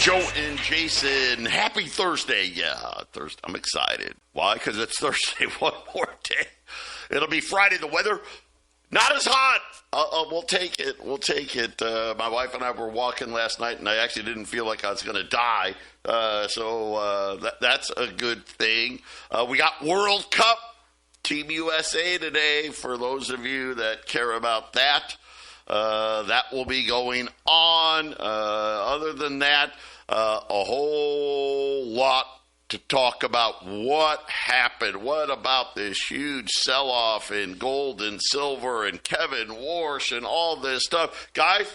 Joe and Jason, happy Thursday. Yeah, Thursday. I'm excited. Why? Because it's Thursday. One more day. It'll be Friday. The weather, not as hot. We'll take it. We'll take it. My wife and I were walking last night, and I actually didn't feel like I was going to die. So that's a good thing. We got World Cup, Team USA today, for those of you that care about that. That will be going on. Other than that, a whole lot to talk about. What happened? What about this huge sell-off in gold and silver and Kevin Warsh and all this stuff? Guys,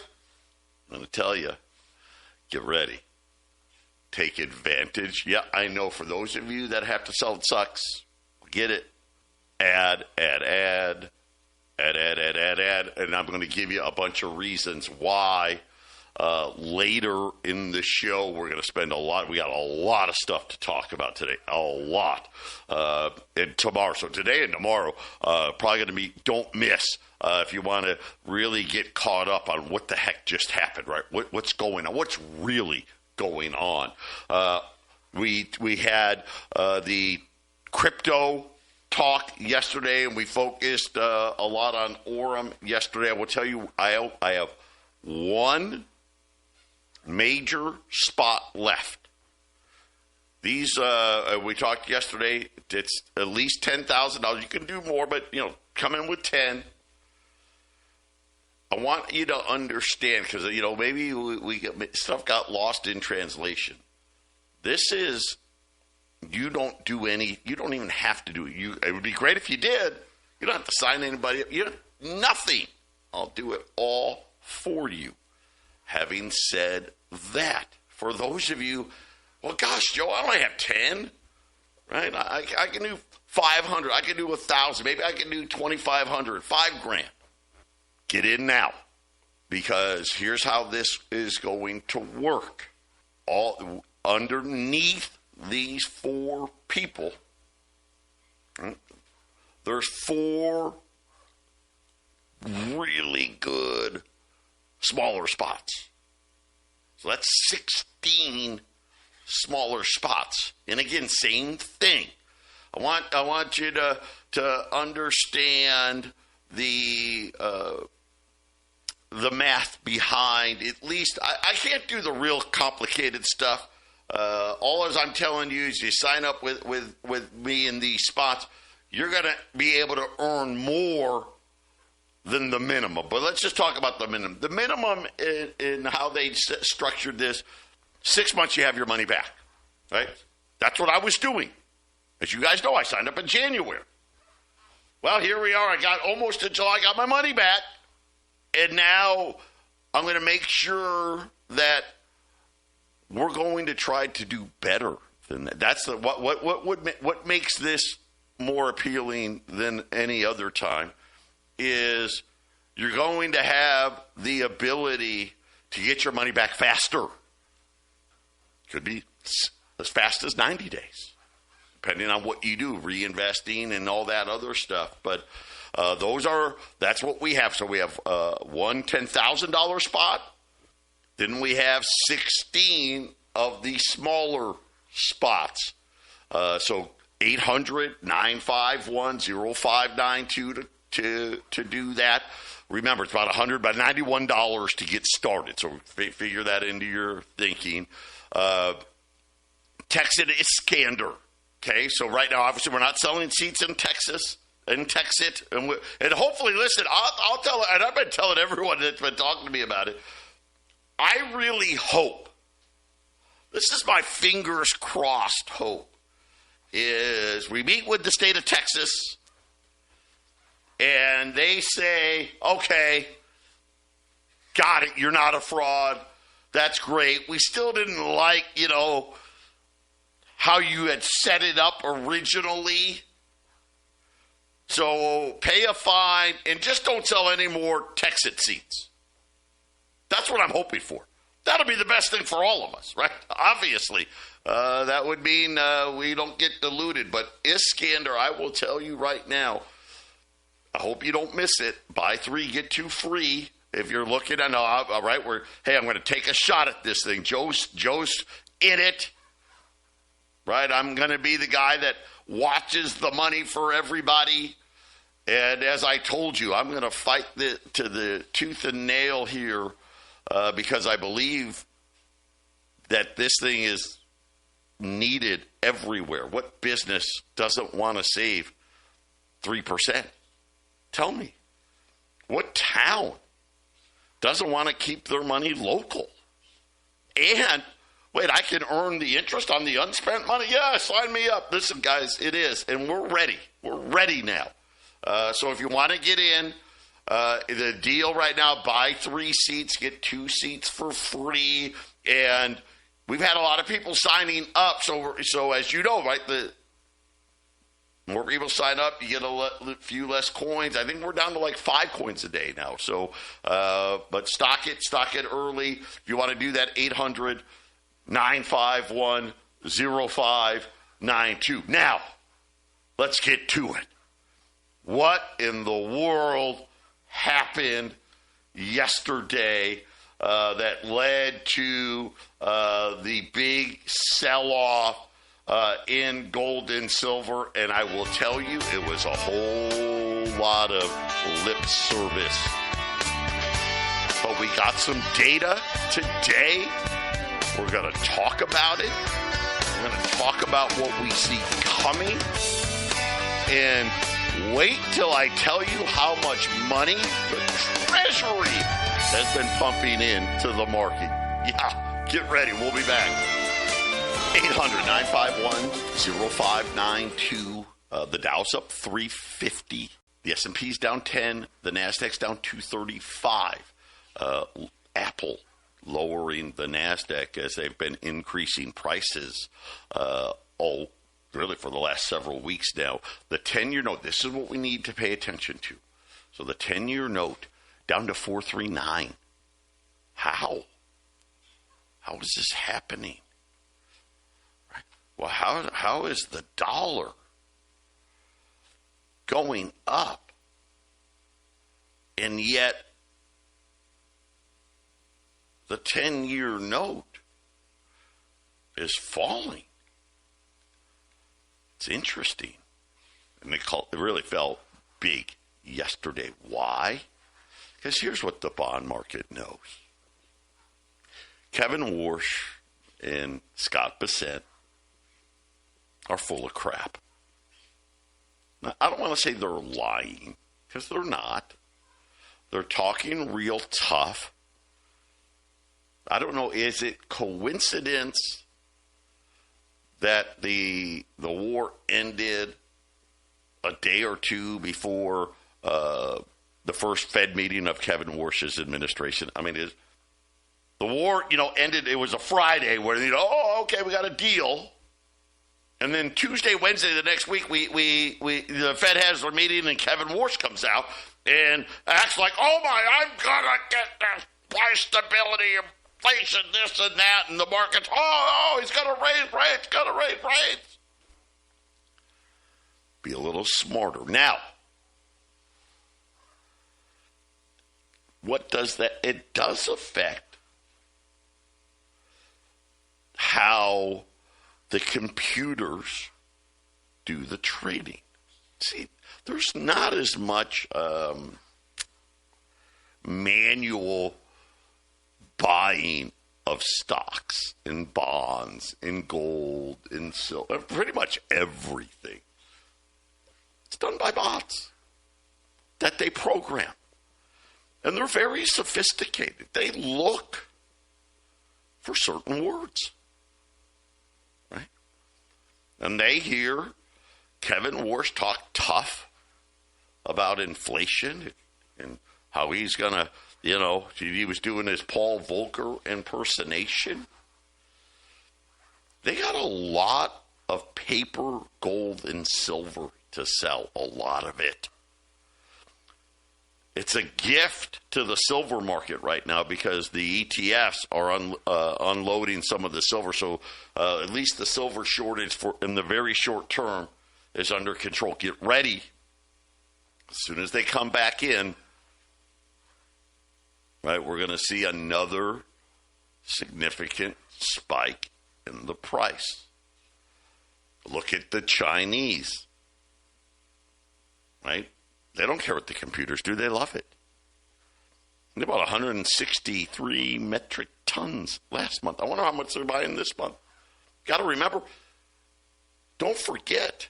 I'm going to tell you, get ready. Take advantage. Yeah, I know for those of you that have to sell, it sucks. Get it. Add. And I'm going to give you a bunch of reasons why. Later in the show, we're going to spend we got a lot of stuff to talk about today. A lot. And tomorrow. So today and tomorrow, probably going to be, don't miss, if you want to really get caught up on what the heck just happened, right? What's going on? What's really going on? We had the crypto talk yesterday, and we focused a lot on Orem yesterday. I will tell you, I have one major spot left. These we talked yesterday. It's at least $10,000. You can do more, but come in with 10. I want you to understand, because maybe stuff got lost in translation. This is. You don't even have to do it. It would be great if you did. You don't have to sign anybody up. Nothing. I'll do it all for you. Having said that, for those of you, well, gosh, Joe, I only have 10, right? I can do 500. I can do 1,000. Maybe I can do 2,500, $5,000. Get in now, because here's how this is going to work. All underneath these four people, right? There's four really good smaller spots. So that's 16 smaller spots. And again, same thing. I want you to understand the math behind, at least. I can't do the real complicated stuff. All as I'm telling you is you sign up with me in these spots, you're going to be able to earn more than the minimum. But let's just talk about the minimum. The minimum in how they structured this, 6 months you have your money back, right? That's what I was doing. As you guys know, I signed up in January. Well, here we are. I got almost to July, I got my money back. And now I'm going to make sure that we're going to try to do better than that. That's what makes this more appealing than any other time is you're going to have the ability to get your money back faster. Could be as fast as 90 days, depending on what you do, reinvesting and all that other stuff. But that's what we have. So we have one $10,000 spot. Then we have 16 of the smaller spots. So 800-951-0592 to do that. Remember, it's about $91 to get started. So figure that into your thinking. Text it Iskander. Okay, so right now, obviously, we're not selling seats in Texas. And text it. And hopefully, listen, I'll tell, and I've been telling everyone that's been talking to me about it, I really hope, this is my fingers crossed hope, is we meet with the state of Texas and they say, okay, got it, you're not a fraud. That's great. We still didn't like, how you had set it up originally. So pay a fine and just don't sell any more Texit seats. That's what I'm hoping for. That'll be the best thing for all of us, right? Obviously, that would mean we don't get diluted. But Iskander, I will tell you right now, I hope you don't miss it. Buy 3, get 2 free. If you're looking, I know, all right, I'm going to take a shot at this thing. Joe's in it, right? I'm going to be the guy that watches the money for everybody. And as I told you, I'm going to fight to the tooth and nail here because I believe that this thing is needed everywhere. What business doesn't want to save 3%? Tell me. What town doesn't want to keep their money local? And, wait, I can earn the interest on the unspent money? Yeah, sign me up. Listen, guys, it is. And we're ready. We're ready now. So if you want to get in, the deal right now, buy 3 seats, get 2 seats for free. And we've had a lot of people signing up. So as you know, right, the more people sign up, you get a few less coins. I think we're down to like 5 coins a day now. So, but stock it early. If you want to do that, 800-951-0592. Now, let's get to it. What in the world happened yesterday that led to the big sell-off in gold and silver? And I will tell you, it was a whole lot of lip service. But we got some data today. We're going to talk about it. We're going to talk about what we see coming. And wait till I tell you how much money the Treasury has been pumping into the market. Yeah, get ready. We'll be back. 800-951-0592. The Dow's up 350. The S&P's down 10. The Nasdaq's down 235. Apple lowering the Nasdaq as they've been increasing prices really for the last several weeks now. The 10-year note, this is what we need to pay attention to. So the 10-year note down to 4.39. How? How is this happening? Right. Well, how is the dollar going up and yet the 10-year note is falling? It's interesting. And it really felt big yesterday. Why? Because here's what the bond market knows. Kevin Warsh and Scott Bessent are full of crap. Now, I don't want to say they're lying, because they're not. They're talking real tough. I don't know, is it coincidence that the war ended a day or two before the first Fed meeting of Kevin Warsh's administration? I mean, the war, ended. It was a Friday where, okay, we got a deal. And then Tuesday, Wednesday, the next week, the Fed has their meeting and Kevin Warsh comes out and acts like, oh my, I'm going to get the price stability, inflation, this and that, and the markets, he's going to raise rates, Be a little smarter. Now, what does that? It does affect how the computers do the trading. See, there's not as much manual buying of stocks and bonds and gold and silver, pretty much everything. It's done by bots that they program. And they're very sophisticated. They look for certain words. Right? And they hear Kevin Warsh talk tough about inflation and how he's going to, he was doing his Paul Volcker impersonation. They got a lot of paper, gold, and silver to sell, a lot of it. It's a gift to the silver market right now because the ETFs are unloading some of the silver. So at least the silver shortage in the very short term is under control. Get ready. As soon as they come back in, right? We're going to see another significant spike in the price. Look at the Chinese, right? They don't care what the computers do. They love it. They bought 163 metric tons last month. I wonder how much they're buying this month. Got to remember, don't forget,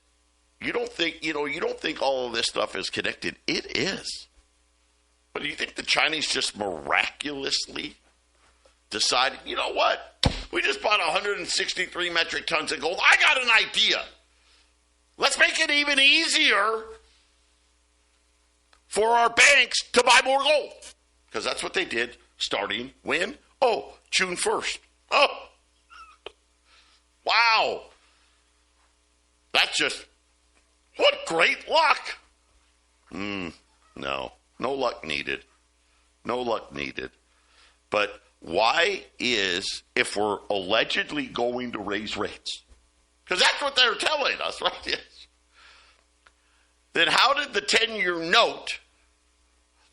you don't think all of this stuff is connected. It is. But do you think the Chinese just miraculously decided, you know what? We just bought 163 metric tons of gold. I got an idea. Let's make it even easier for our banks to buy more gold. Because that's what they did starting when? Oh, June 1st. Oh, wow. That's just, what great luck. No luck needed. No luck needed. But why is, if we're allegedly going to raise rates, because that's what they're telling us, right? Yes. Then how did the 10-year note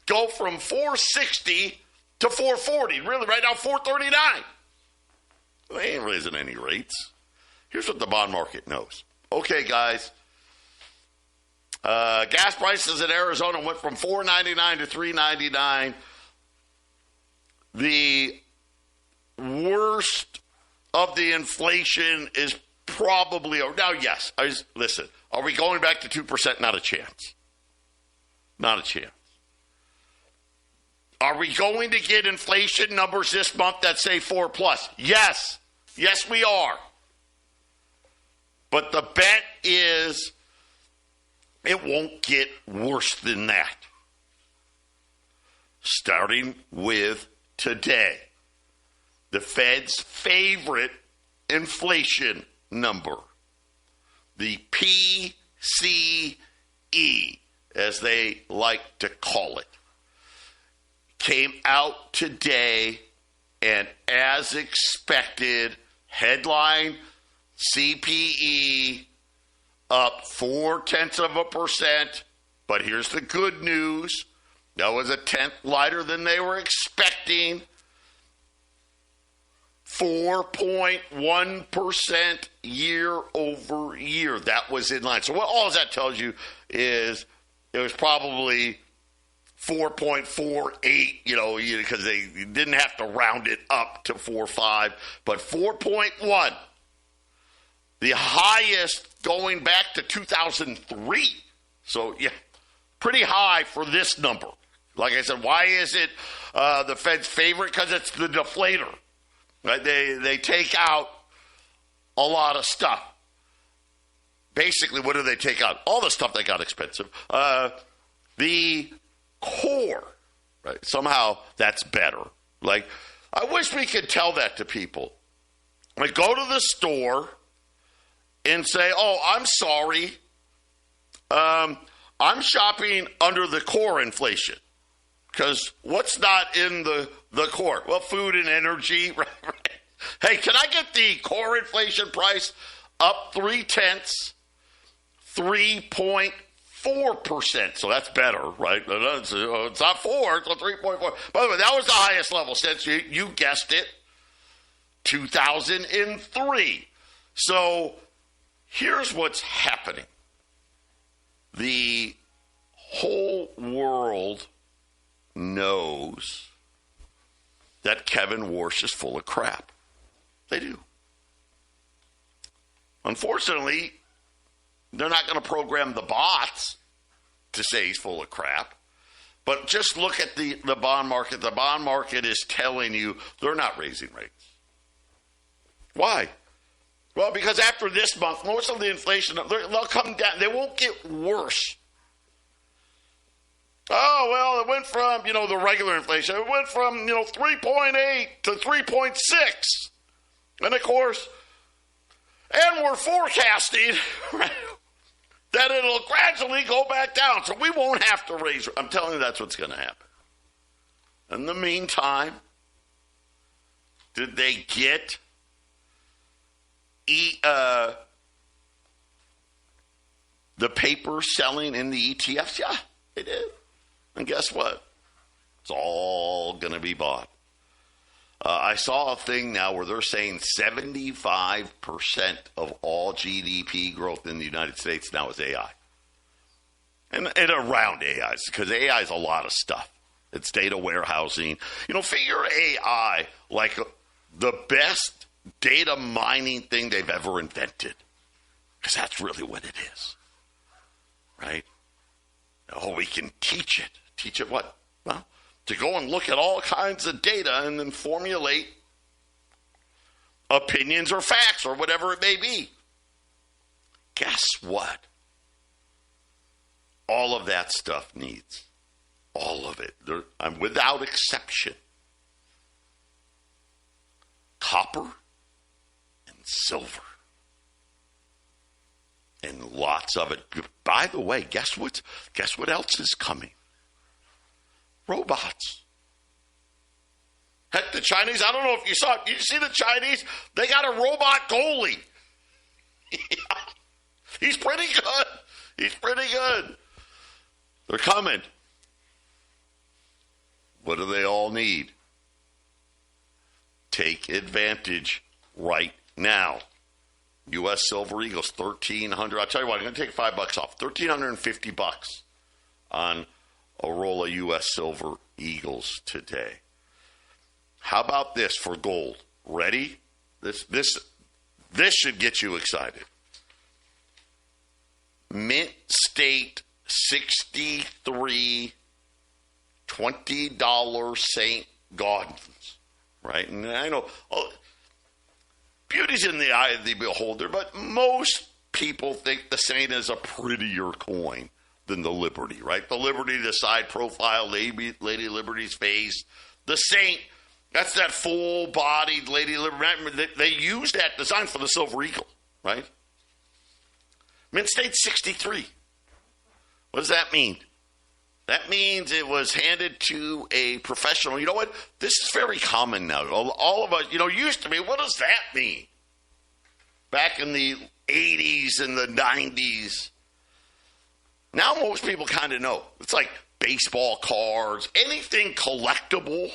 go from 460 to 440? Really, right now, 439. They ain't raising any rates. Here's what the bond market knows. Okay, guys. Gas prices in Arizona went from $4.99 to $3.99. The worst of the inflation is probably over. Now, yes, listen, are we going back to 2%? Not a chance. Not a chance. Are we going to get inflation numbers this month that say 4+? Yes. Yes, we are. But the bet is it won't get worse than that. Starting with today, the Fed's favorite inflation number, the PCE, as they like to call it, came out today, and as expected, headline CPE up 0.4%. But here's the good news. That was a tenth lighter than they were expecting. 4.1% year over year. That was in line. So what all that tells you is it was probably 4.48, because they didn't have to round it up to 4.5, but 4.1, the highest going back to 2003. So, yeah, pretty high for this number. Like I said, why is it the Fed's favorite? Because it's the deflator. Right? They take out a lot of stuff. Basically, what do they take out? All the stuff that got expensive. The core, right? Somehow that's better. Like, I wish we could tell that to people. Like, go to the store and say, oh, I'm sorry. I'm shopping under the core inflation. Because what's not in the core? Well, food and energy. Right? Hey, can I get the core inflation price up 0.3%, 3.4%? So that's better, right? It's not 4, it's 3.4. By the way, that was the highest level since you guessed it, 2003. So here's what's happening. The whole world knows that Kevin Warsh is full of crap. They do. Unfortunately, they're not going to program the bots to say he's full of crap. But just look at the bond market. The bond market is telling you they're not raising rates. Why? Well, because after this month, most of the inflation, they'll come down. They won't get worse. Oh, well, it went from, the regular inflation. It went from, 3.8 to 3.6. And, of course, and we're forecasting that it'll gradually go back down. So we won't have to raise. I'm telling you that's what's going to happen. In the meantime, did they get the paper selling in the ETFs? Yeah, they did. And guess what? It's all going to be bought. I saw a thing now where they're saying 75% of all GDP growth in the United States now is AI. And around AI, because AI is a lot of stuff. It's data warehousing. Figure AI like the best data mining thing they've ever invented. Because that's really what it is. Right? Oh, we can teach it. Teach it what? Well, to go and look at all kinds of data and then formulate opinions or facts or whatever it may be. Guess what? All of that stuff needs. All of it. I'm without exception. Copper and silver. And lots of it. By the way, guess what else is coming? Robots. Heck, the Chinese, I don't know if you saw it. Did you see the Chinese? They got a robot goalie. He's pretty good. They're coming. What do they all need? Take advantage right now. U.S. Silver Eagles, $1,300. I'll tell you what, I'm going to take $5 off. $1,350 on a roll of U.S. Silver Eagles today. How about this for gold? Ready? This should get you excited. Mint State 63 $20 St. Gaudens. Right? And I know beauty's in the eye of the beholder, but most people think the Saint is a prettier coin than the Liberty, right? The Liberty, the side profile, Lady Liberty's face. The Saint, that's that full-bodied Lady Liberty. They use that design for the Silver Eagle, right? Mint State 63. What does that mean? That means it was handed to a professional. You know what? This is very common now. All of us, used to be, what does that mean? Back in the 80s and the 90s. Now most people kind of know. It's like baseball cards, anything collectible.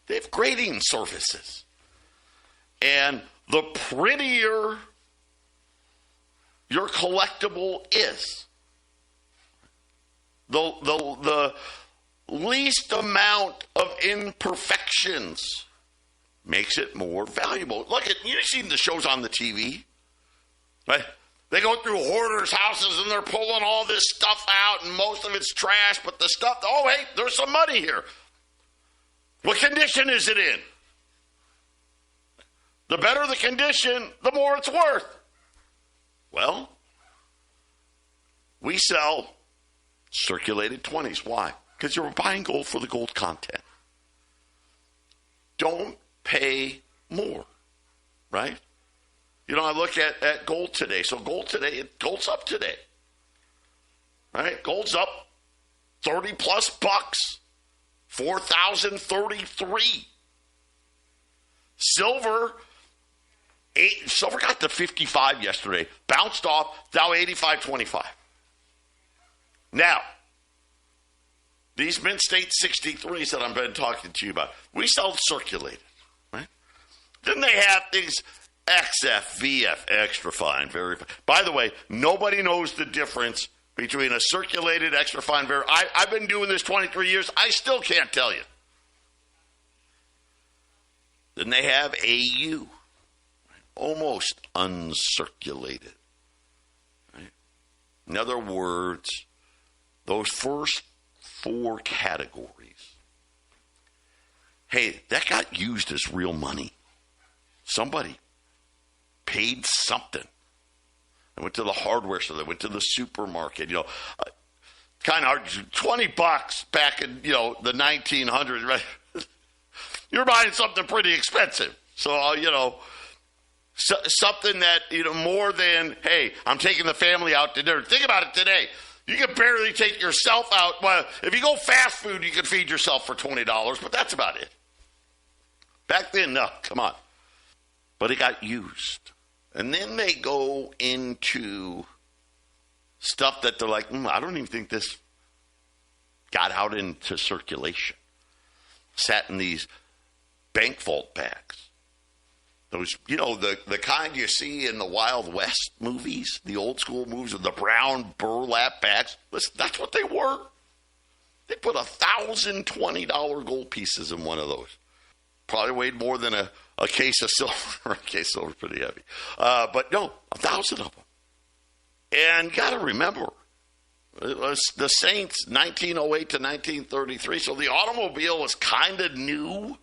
They have grading services. And the prettier your collectible is, the least amount of imperfections makes it more valuable. Look at, you've seen the shows on the TV, right? They go through hoarders' houses and they're pulling all this stuff out and most of it's trash, but the stuff, oh, hey, there's some money here. What condition is it in? The better the condition, the more it's worth. Well, we sell circulated 20s. Why? Because you're buying gold for the gold content. Don't pay more, right? I look at gold today. So gold's up today, right? Gold's up 30 plus bucks, 4,033. Silver got to 55 yesterday, bounced off, now 85.25. Now, these Mint State 63s that I've been talking to you about, we sell circulated, right? Then they have things XF, VF, extra fine, very fine. By the way, nobody knows the difference between a circulated, extra fine, very. I've been doing this 23 years. I still can't tell you. Then they have AU, almost uncirculated. Right? In other words, those first four categories, hey, that got used as real money. Somebody paid something. I went to the hardware store. I went to the supermarket. Kind of hard. $20 back in the 1900s. Right? You're buying something pretty expensive. So something that more than, hey, I'm taking the family out to dinner. Think about it today. You can barely take yourself out. Well, if you go fast food, you can feed yourself for $20, but that's about it. Back then, no, come on. But it got used. And then they go into stuff that they're like, I don't even think this got out into circulation, sat in these bank vault bags. Those, the kind you see in the Wild West movies, the old school movies with the brown burlap bags. Listen, that's what they were. They put 1,000 $20 gold pieces in one of those. Probably weighed more than a case of silver. A case of silver is pretty heavy. But no, 1,000 of them. And you got to remember, it was the Saints, 1908 to 1933, so the automobile was kind of new.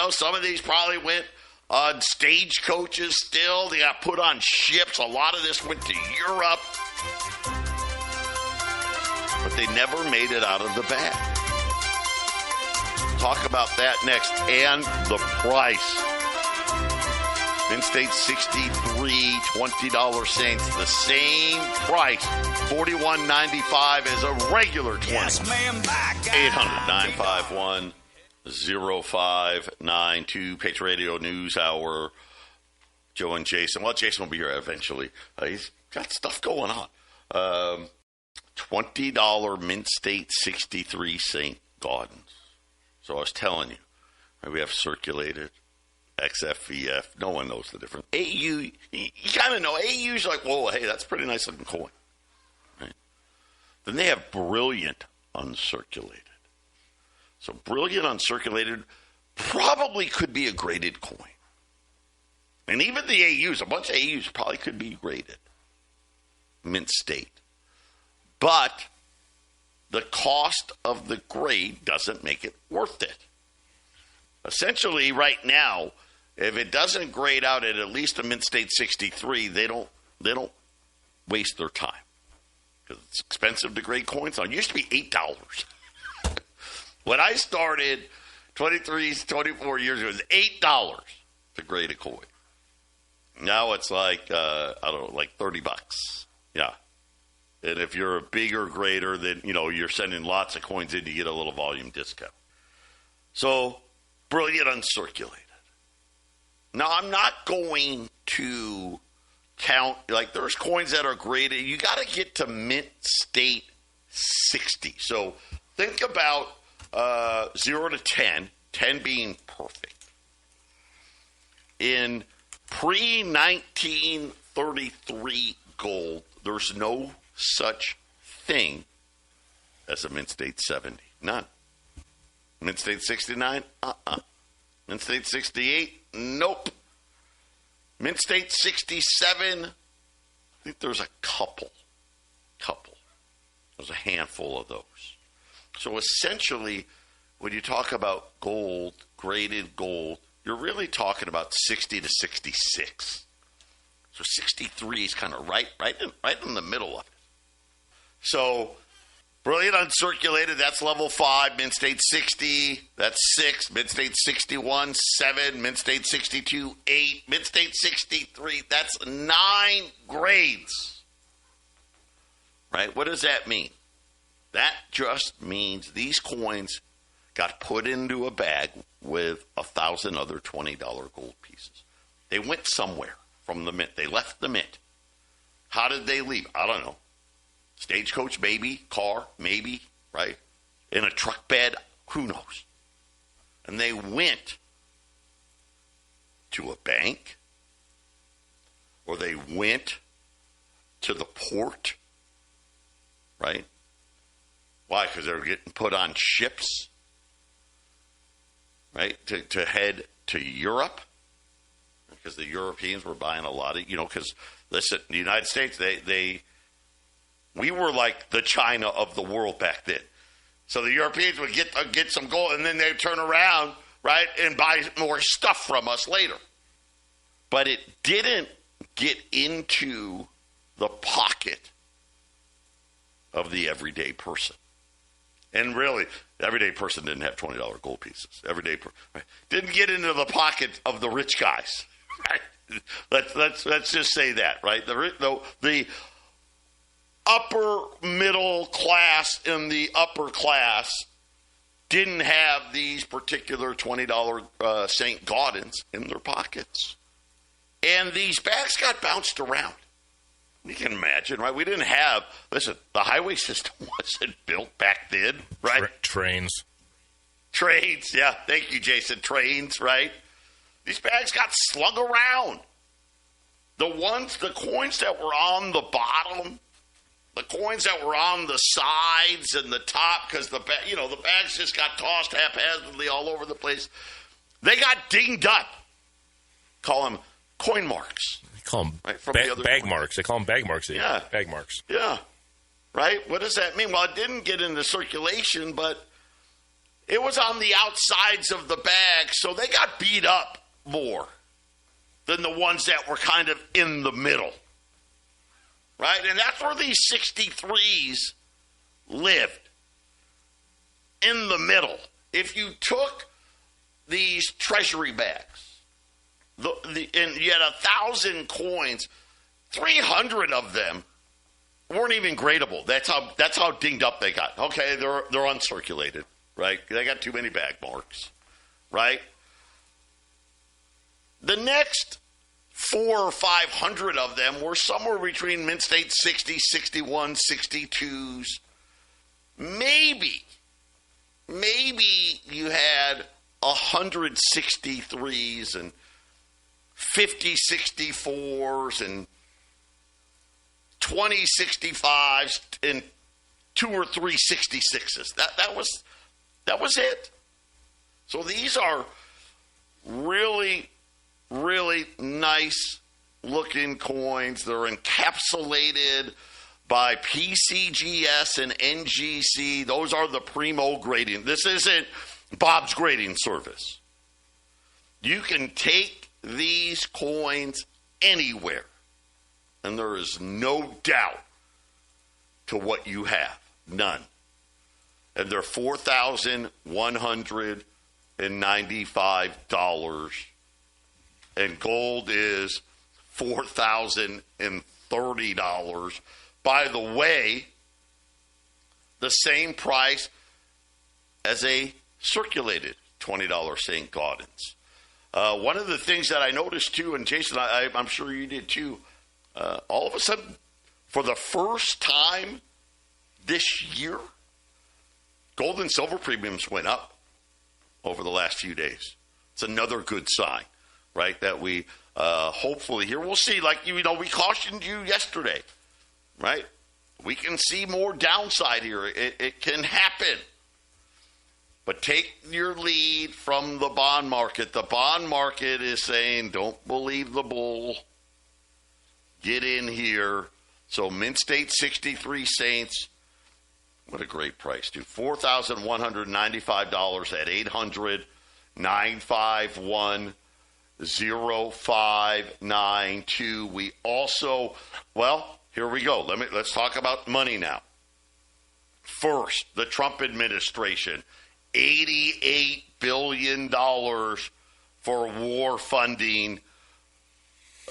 Some of these probably went on stagecoaches still. They got put on ships. A lot of this went to Europe. But they never made it out of the bag. Talk about that next. And the price. Mint State 63, $20 Saints. The same price, $41.95 as a regular 20. Yes, ma'am, 800-951-0592. Patriot Radio News Hour. Joe and Jason. Well, Jason will be here eventually. He's got stuff going on. $20 Mint State 63 St. Gaudens. So I was telling you, we have circulated, XFVF. No one knows the difference. AU, you kind of know. AU's like, whoa, hey, that's a pretty nice looking coin. Right? Then they have Brilliant uncirculated. So Brilliant uncirculated probably could be a graded coin. And even the AUs, a bunch of AUs probably could be graded. Mint State. But the cost of the grade doesn't make it worth it. Essentially, right now, if it doesn't grade out at least a Mint State 63, they don't waste their time. Because it's expensive to grade coins. Now, it used to be $8. When I started 24 years ago, it was $8 to grade a coin. Now it's like, like $30. Yeah. And if you're a bigger grader, then, you're sending lots of coins in, you get a little volume discount. So, Brilliant uncirculated. Now, I'm not going to count, there's coins that are graded. You got to get to Mint State 60. So, think about 0 to 10, 10 being perfect. In pre-1933 gold, there's no such thing as a Mint State 70. None. Mint State 69? Mint State 68? Nope. Mint State 67? I think there's a couple. There's a handful of those. So essentially, when you talk about gold, graded gold, you're really talking about 60 to 66. So 63 is kind of right in the middle of it. So, Brilliant uncirculated, that's level 5. Mint State 60, that's 6. Mint State 61, 7. Mint State 62, 8. Mint State 63, that's 9 grades. Right? What does that mean? That just means these coins got put into a bag with 1,000 other $20 gold pieces. They went somewhere from the mint. They left the mint. How did they leave? I don't know. Stagecoach, maybe. Car, maybe. Right? In a truck bed, who knows? And they went to a bank, or they went to the port, right? Why? Because they were getting put on ships, right, to head to Europe, because the Europeans were buying a lot of, because, listen, the United States, we were like the China of the world back then. So the Europeans would get some gold, and then they'd turn around, right, and buy more stuff from us later. But it didn't get into the pocket of the everyday person. And really, the everyday person didn't have $20 gold pieces. Right? Didn't get into the pocket of the rich guys. Right? Let's just say that, right? The upper middle class and the upper class didn't have these particular $20 St. Gaudens in their pockets. And these bags got bounced around. You can imagine, right? We didn't have, listen, the highway system wasn't built back then, right? Trains, yeah. Thank you, Jason. Trains, right? These bags got slung around. The coins that were on the bottom, the coins that were on the sides and the top, because the bags just got tossed haphazardly all over the place. They got dinged up. Call them coin marks. They call them right, bag marks. They call them bag marks. Yeah. Bag marks. Yeah. Right? What does that mean? Well, it didn't get into circulation, but it was on the outsides of the bag, so they got beat up more than the ones that were kind of in the middle. Right? And that's where these 63s lived. In the middle. If you took these treasury bags, and you had 1,000 coins, 300 of them weren't even gradable. That's how dinged up they got. Okay, they're uncirculated, right? They got too many bag marks, right? The next 400 or 500 of them were somewhere between Mint State 60, 61, 62s. Maybe you had 163s and 50 64s and 20 65s and 2 or 3 66s. That was it. So these are really, really nice looking coins. They're encapsulated by PCGS and NGC. Those are the primo grading. This isn't Bob's grading service. You can take these coins anywhere, and there is no doubt to what you have. None. And they're $4,195. And gold is $4,030. By the way, the same price as a circulated $20 St. Gaudens. One of the things that I noticed too, and Jason, I'm sure you did too, all of a sudden, for the first time this year, gold and silver premiums went up over the last few days. It's another good sign, right? That we hopefully here, we'll see. Like, we cautioned you yesterday, right? We can see more downside here. It can happen. But take your lead from the bond market. The bond market is saying, don't believe the bull. Get in here. So Mint State 63 Saints, what a great price, dude. $4,195 at 800-951-0592. We also, well, here we go. Let's talk about money now. First, the Trump administration. $88 billion for war funding.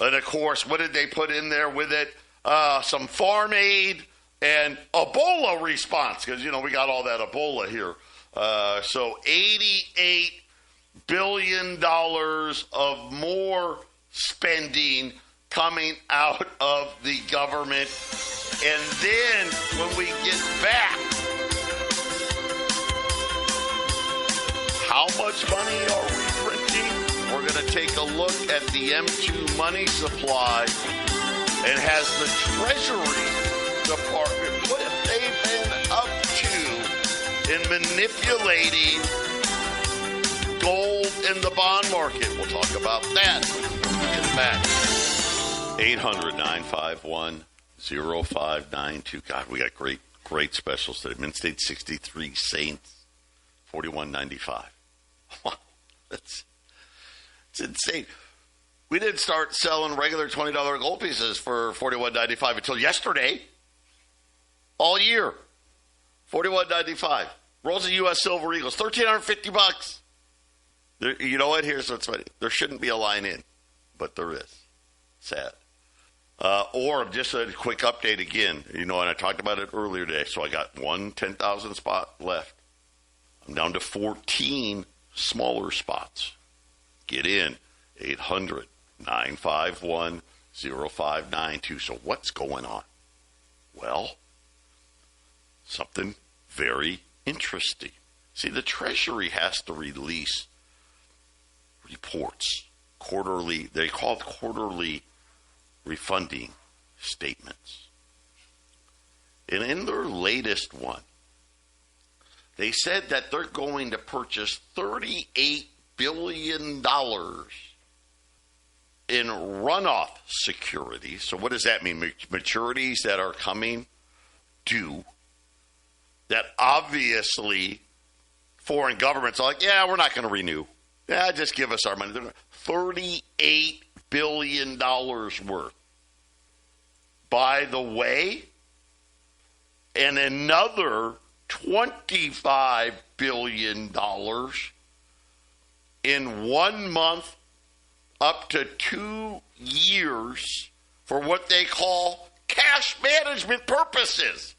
And, of course, what did they put in there with it? Some farm aid and Ebola response, because, we got all that Ebola here. So $88 billion of more spending coming out of the government. And then when we get back, how much money are we printing? We're going to take a look at the M2 money supply. And has the Treasury Department, what have they been up to in manipulating gold in the bond market? We'll talk about that when we get back. 800-951-0592. God, we got great specials today. Mint State 63 Saints, $41.95. Wow, it's insane. We didn't start selling regular $20 gold pieces for $41.95 until yesterday. All year, $41.95. Rolls of U.S. Silver Eagles, $1,350. You know what? Here's what's funny. There shouldn't be a line in, but there is. Sad. Or just a quick update again. And I talked about it earlier today. So I got one 10,000 spot left. I'm down to 14 smaller spots. Get in. 800-951-0592. 0592. So what's going on? Well, something very interesting. See, the Treasury has to release reports, quarterly, they call it quarterly refunding statements. And in their latest one, they said that they're going to purchase $38 billion in runoff securities. So what does that mean? Maturities that are coming due that obviously foreign governments are like, yeah, we're not going to renew. Yeah, just give us our money. $38 billion worth. By the way, and another $25 billion in 1 month up to 2 years for what they call cash management purposes.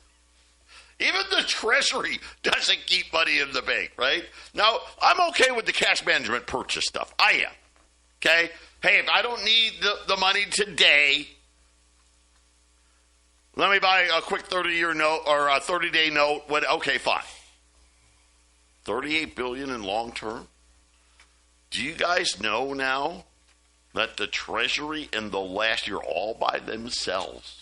Even the Treasury doesn't keep money in the bank, right? Now, I'm okay with the cash management purchase stuff. I am. Okay? Hey, if I don't need the money today, let me buy a quick 30-year note or a 30-day note. Okay, fine. $38 billion in long term. Do you guys know now that the Treasury in the last year, all by themselves,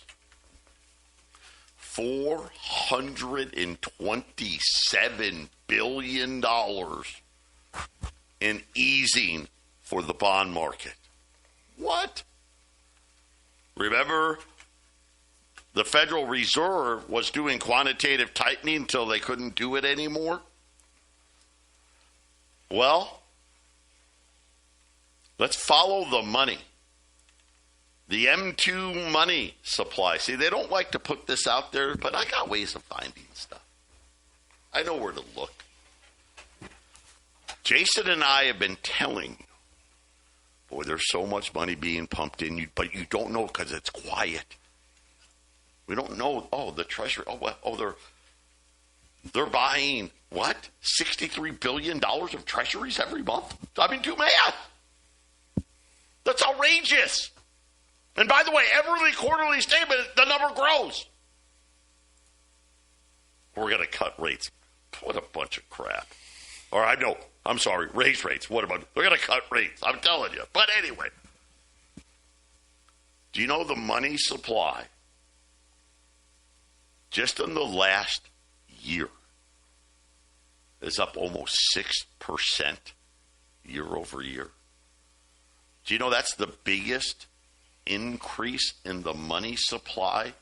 $427 billion in easing for the bond market? What? Remember, the Federal Reserve was doing quantitative tightening until they couldn't do it anymore? Well, let's follow the money. The M2 money supply. See, they don't like to put this out there, but I got ways of finding stuff. I know where to look. Jason and I have been telling you, boy, there's so much money being pumped in, but you don't know because it's quiet. We don't know. Oh, the Treasury. They're buying what? $63 billion of treasuries every month? I mean, do math. That's outrageous. And by the way, every quarterly statement, the number grows. We're going to cut rates. What a bunch of crap. Or I'm sorry, raise rates. What about, they're going to cut rates. I'm telling you. But anyway, do you know the money supply just in the last year is up almost 6% year over year? Do you know that's the biggest increase in the money supply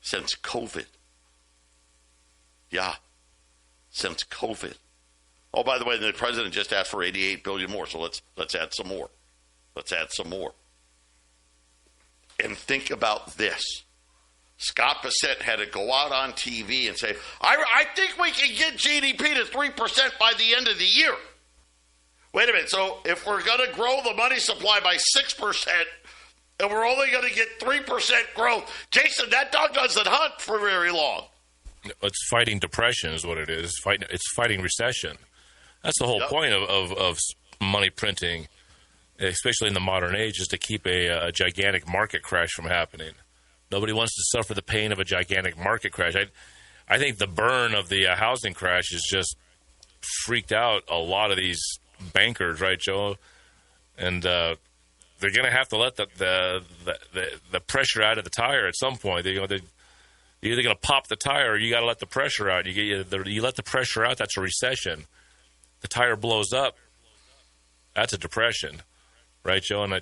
since COVID? Yeah, since COVID. Oh, by the way, the president just asked for $88 billion more, so let's add some more. Let's add some more. And think about this. Scott Bassett had to go out on TV and say, I think we can get GDP to 3% by the end of the year. Wait a minute. So if we're going to grow the money supply by 6% and we're only going to get 3% growth, Jason, that dog doesn't hunt for very long. It's fighting depression is what it is. It's fighting recession. That's the whole point of money printing, especially in the modern age, is to keep a gigantic market crash from happening. Nobody wants to suffer the pain of a gigantic market crash. I think the burn of the housing crash has just freaked out a lot of these bankers, right, Joe? And they're going to have to let the pressure out of the tire at some point. They're either going to pop the tire or you got to let the pressure out. You let the pressure out, that's a recession. The tire blows up, that's a depression, right, Joe? And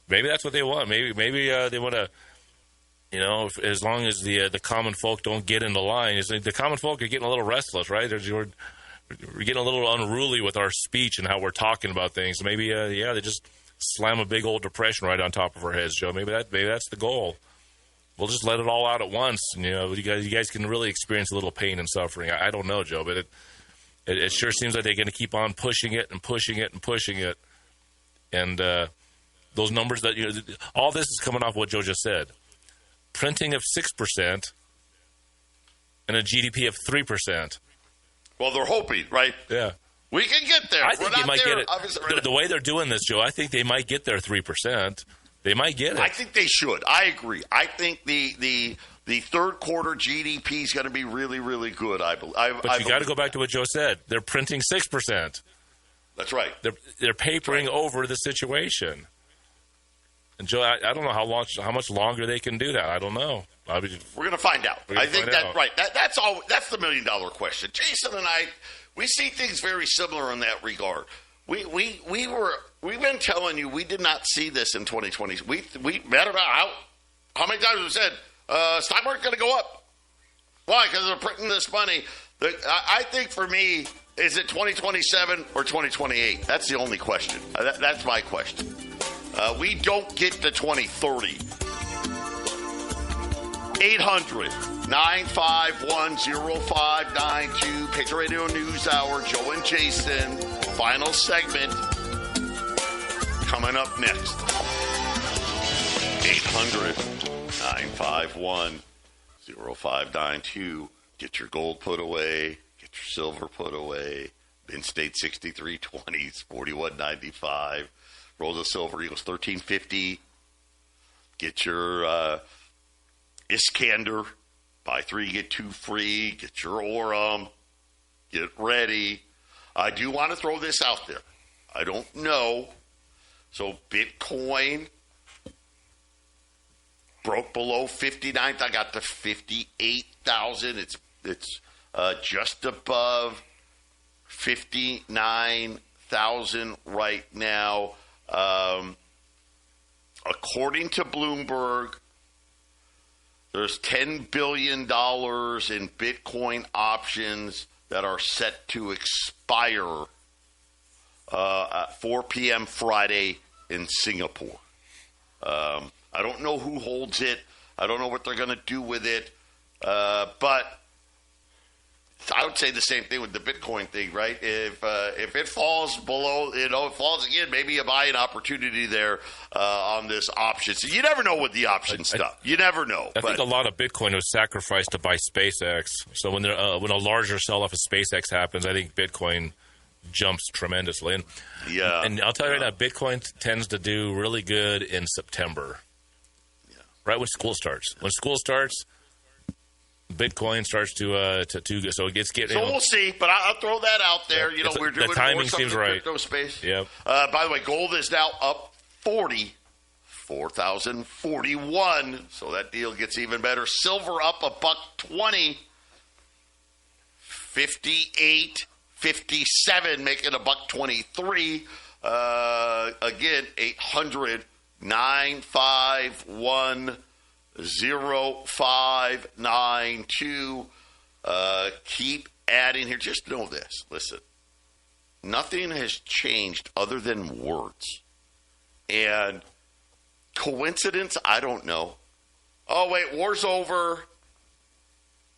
maybe that's what they want. Maybe they want to, as long as the common folk don't get in the line. The common folk are getting a little restless, right? We're getting a little unruly with our speech and how we're talking about things. Maybe, they just slam a big old depression right on top of our heads, Joe. Maybe that's the goal. We'll just let it all out at once, and you guys can really experience a little pain and suffering. I don't know, Joe, but it sure seems like they're going to keep on pushing it and pushing it and pushing it. And those numbers that all this is coming off what Joe just said: printing of 6% and a GDP of 3%. Well, they're hoping, right? Yeah. We can get there. I think they might get it. The way they're doing this, Joe, I think they might get their 3%. They might get it. I think they should. I agree. I think the third quarter GDP is going to be really, really good. But you got to go back to what Joe said. They're printing 6%. That's right. They're papering over the situation. And Joe, I don't know how much longer they can do that. I don't know. We're going to find out. I think that's right. That's all. That's the $1 million question. Jason and I, we see things very similar in that regard. We've been telling you we did not see this in 2020. We met about how many times we said stock market's going to go up. Why? Because they're printing this money. I think for me, is it 2027 or 2028? That's the only question. That's my question. We don't get to 2030. 800-951-0592. Patriot Radio News Hour. Joe and Jason. Final segment. Coming up next. 800-951-0592. Get your gold put away. Get your silver put away. Bin State 6320s, 41.95. Roll the silver equals 13.50. Get your Iskander. Buy 3, get 2 free. Get your Orem. Get ready. I do want to throw this out there. I don't know. So Bitcoin broke below 59. I got to 58,000. It's just above 59,000 right now. According to Bloomberg, there's $10 billion in Bitcoin options that are set to expire at 4 p.m. Friday in Singapore. I don't know who holds it. I don't know what they're going to do with it. But I would say the same thing with the Bitcoin thing, right? If it falls below, it falls again, maybe you buy an opportunity there on this option. So you never know with the option stuff. You never know. I think a lot of Bitcoin was sacrificed to buy SpaceX. So when a larger sell-off of SpaceX happens, I think Bitcoin jumps tremendously. And I'll tell you right now, Bitcoin tends to do really good in September. Yeah. Right when school starts. When school starts, Bitcoin starts to so it gets getting. So we'll see, but I'll throw that out there. Yeah, we're doing the timing more stuff in seems the right. crypto space. Yep. By the way, gold is now up 4,041. So that deal gets even better. Silver up $1.20, 58.57, making $1.23. Again, 800-951-0592. Keep adding here. Just know this. Listen, nothing has changed other than words. And coincidence, I don't know. Oh, wait, war's over.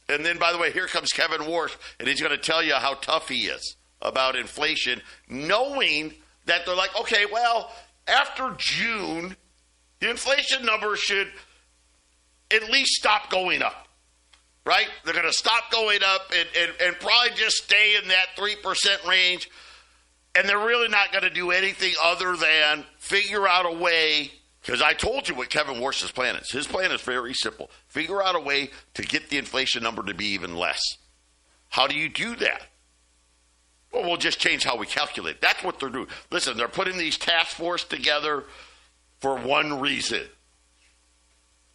And then, by the way, here comes Kevin Warsh, and he's going to tell you how tough he is about inflation, knowing that they're like, okay, well, after June, the inflation number should at least stop going up, right? They're going to stop going up and probably just stay in that 3% range, and they're really not going to do anything other than figure out a way, because I told you what Kevin Warsh's plan is. His plan is very simple. Figure out a way to get the inflation number to be even less. How do you do that? Well, we'll just change how we calculate. That's what they're doing. Listen, they're putting these task force together for one reason.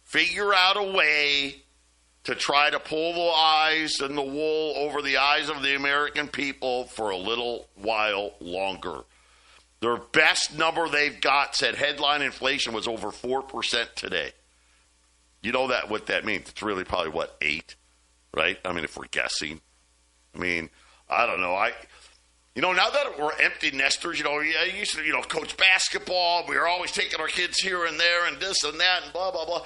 Figure out a way to try to pull the eyes and the wool over the eyes of the American people for a little while longer. Their best number they've got said headline inflation was over 4% today. You know what that means? It's really probably, 8, right? I mean, if we're guessing. I mean, I don't know. Now that we're empty nesters, I used to, coach basketball. We were always taking our kids here and there and this and that and blah, blah, blah.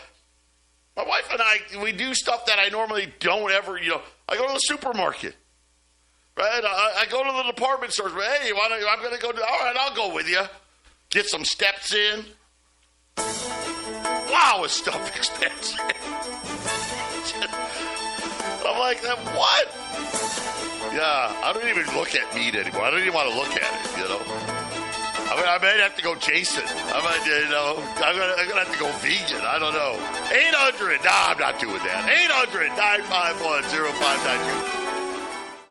My wife and I, we do stuff that I normally don't ever, I go to the supermarket, right? I go to the department stores. Hey, I'm going to go, all right, I'll go with you. Get some steps in. Wow, is stuff expensive. I'm like, what? Yeah, I don't even look at meat anymore. I don't even want to look at it, I might have to go Jason. I'm gonna have to go vegan. I don't know. 800. Nah, I'm not doing that. 800-951-0592.